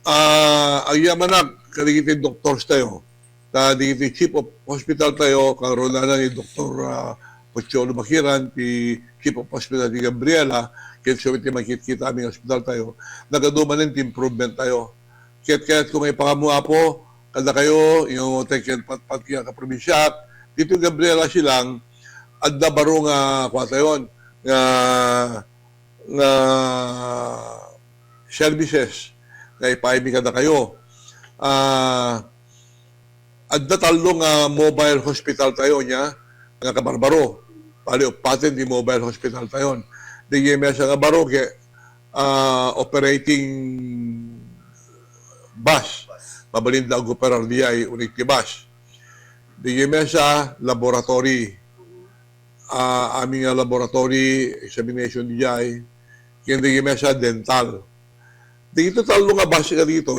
Ang yamanak, kaligiti doctors tayo. Digiti chief of hospital tayo, karoon na ni Dr. Pocholo Bakiran, ti chief of hospital ni Gabriela, kaya sumiti makikita aming hospital tayo, nagadumanin ti improvement tayo. Kaya kung may pangamuha po, kada kayo, yung take pat kaya ka probinsya, dito Gabriela silang, at baro nga, kwa tayo, nga services, na ipaimi kada kayo. At talong mobile hospital tayo niya, nga kabarbaro. Pali patent di mobile hospital tayo. Di mesa nga baro ke operating bus. Mabalinda ang operar di ay unik ti bus. Di mesa laboratory. Aming laboratory examination di ay. Kaya di mesa dental. Dito talong nga bus ka dito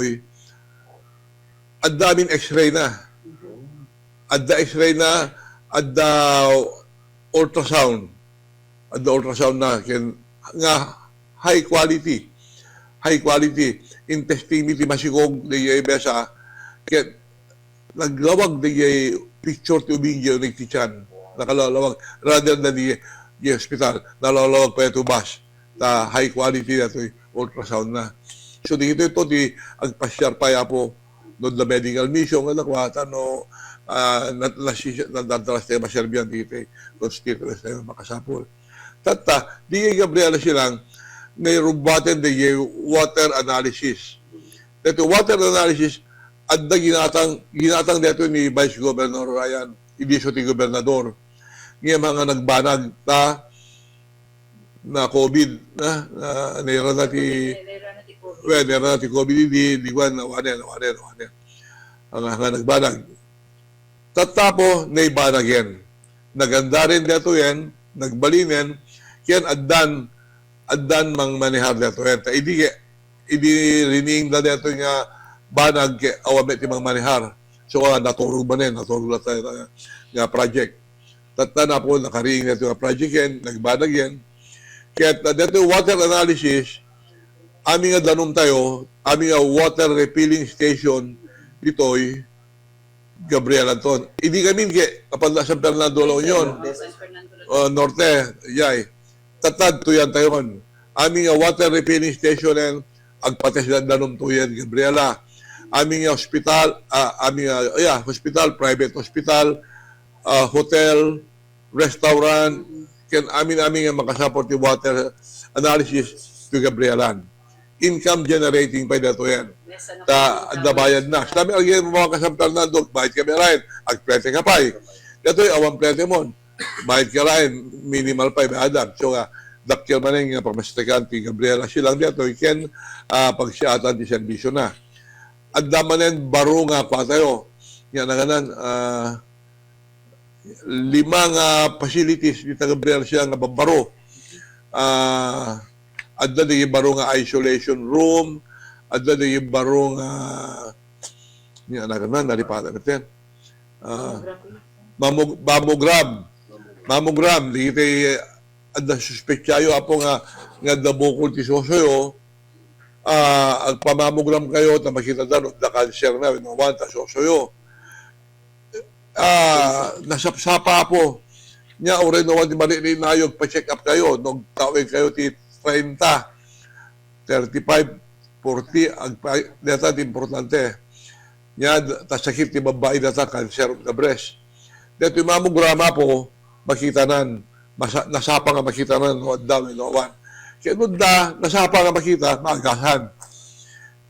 at daming x-ray na. At the x-ray na, at the ultrasound. At the ultrasound na, nga high quality. High quality. Intestinity masikog, di besa. Kaya naglawag di picture to video ni Tichan. Nakalawag. Rather than di hospital, nalalawag pa ito bus. Ta high quality na ito ultrasound na. So dito ito, ang pasyar pa po, doon na medical mission, nga nakwata, no, nadalas tayo masyarbiyan dito, constituents tayo makasapol. Tata, di kay Gabriela silang, may rubaten di water analysis. Dito, water analysis, at na ginatang dito ni Vice Governor Ryan, idisyo ti Gobernador, nga mga nagbanag na COVID, nira na ti COVID, di ko nawanin. Ang nagbanag. Tatapo, naibanag yan. Naganda rin dito yan, nagbalinin, yan addan mang manihar dito yan. Idi rining na dito nga banag, awamit yung mga manihar. So, naturog ba rin, naturog na tayo nga project. Tatana po, nakariing dito nga project yan, nagbanag yan. Kaya dito water analysis, aming nga danom tayo, aming nga water refilling station dito'y Gabriel Anton. Hindi kami kapag San Fernando La Union, Norte, yay. Tatad to yan tayo man. Aming nga water refilling station yan, agpates na danom to yan, Gabriela. Aming nga hospital, hospital, private hospital, hotel, restaurant, aming nga makasaport yung water analysis to Gabrielan. Income generating pa dito yan. Nabayad na. Sabi, ang mga kasamtal na doon, bayad kami rin. Agplete ka pa Dito yung awang plete mo. Bayad ka rin. Minimal pa yung bayad. So, dakil man yung pagmastikan ti Gabriela silang dito, iken pagsiatan ti servisyo na. At damanin, baro nga pa tayo. Yan na ganan, limang facilities dito Gabriela silang nga baro. At na yung baro nga isolation room, at na yung baro nga nalipatan natin. Mammogram, dito at na suspetsyayo apo nga nabukol ti sosoyo, ang pamammogram kayo, na makita na cancer na, winawanta sosoyo. Nasapsapa po, niya oray nawan di mali nayog pa-check up kayo, nung tawag kayo ti 30, 35, 40, data importante. Yan, sakit ni babae data, cancer of the breast. Dito yung mamograma po, makita nan, nasapa nga makita nan, no one. Kaya no nasapa nga makita, maagasan.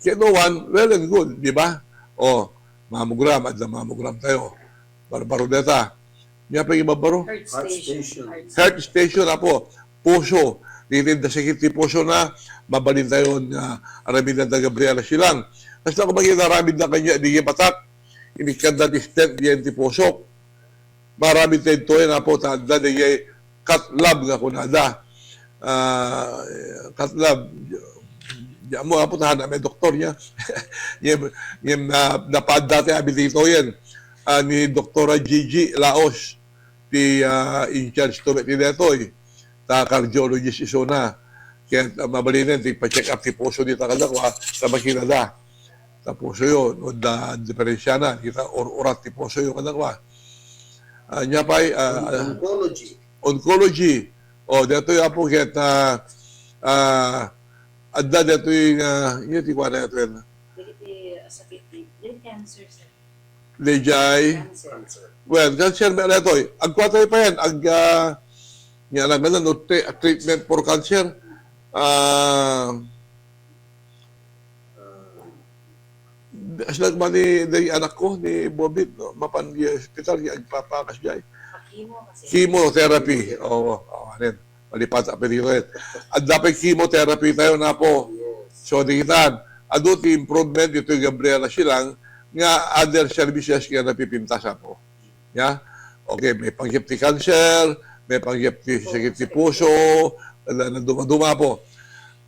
Kaya no one, well and good, di ba? O, mamogram, at mamogram tayo. Barbaro data. Yan pa yung mabaro? Heart station na po. Puso. Dito na sakit ni puso na, mabalin tayo na aramid na Gabriela silang. Tapos na kung magiging aramid na kanya, di batak, inikanda ni stent, di puso. Maramid tayo ito na po, tanda di cut lab nga kunada. Cut lab, diyan mo nga po, tahan na may doktor niya. yung napad dati, abit dito yan. Ni Dr. Gigi Laos, di in charge to ti detoy. Ta cardiologist iso na. Kaya mabalinin, pa-check up ti puso di takadakwa sa makinada. Tapos yun, o da diferensya na, kita, or urat ti puso yung kanakwa. Nya pa, Oncology. oncology. O, dito yung po, ket, adda dito yung, yun, ti kwa na ito yun. sakit din cancer sir. Lejay. Cancer. Well, cancer ba na ito? Agkwatay pa yan. Yan lang na, no, treatment for cancer. Aslag man ni anak ko, ni Bobby, no, mapan di hospital, agpapakas diya. Chemo kasi. Chemotherapy. Oo, anin. Malipat sa apelido rin. At dapat chemotherapy tayo na po. So, di kita, ado ti improvement dito yung Gabriela Silang, nga other services nga napipinta sa po. Ya? Okay, may panggip ti cancer, may panggip ti sakit ti puso, na duma-duma po.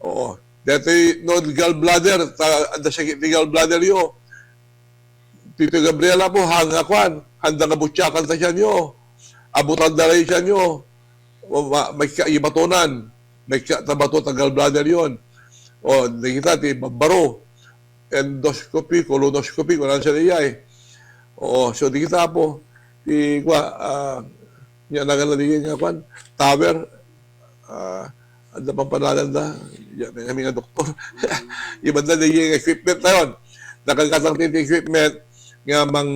Oo. Dito no gallbladder, ada sakit ti gallbladder yo. Tito Gabriela po, hangakwan, handa nga butyakan sa siya nyo. Abutan dalay siya nyo. May kaibatonan. May katabato ta gallbladder yon. O, nakita, ti babaro. Endoscopy, colonoscopy, kung ano siya niya eh. Oo, so di kita po, di kwa, yan na nga niya kwan, tower, ang pang panalan na, yan na nga doktor. Iba na yung equipment na yun. Nakagkatang tin equipment, nga mang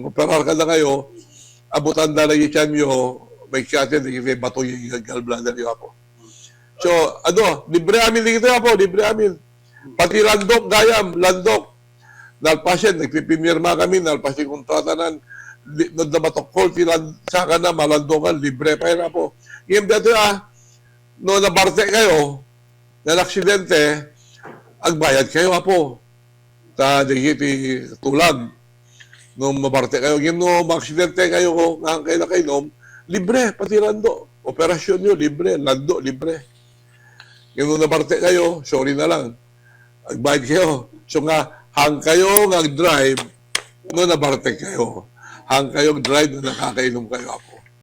operar ka na kayo, abutan na lang yung tiyan nyo, may katin, may bato yung gallbladder nyo po. So, libre amin dito po, libre amin. Pati landok, gayam, landok. Nalpasyan, nagpipinirma kami, nalpasyan kontrata nan, nagdamatokol, saka na, malandokan, libre pa yun po. Ngayon dito no nabarte kayo, na aksidente, agbayad kayo po. Ta, digiti, tulag. Nung mabarte kayo, ngayon no, maksidente kayo, nga kayo na kayo, libre, pati lando. Operasyon nyo, libre, lando, libre. Ngayon no nabarte kayo, sorry na lang. Agbayad kayo. So nga, hang kayo nga drive, no nabarte kayo. Hang kayo drive, no nakakainom kayo po.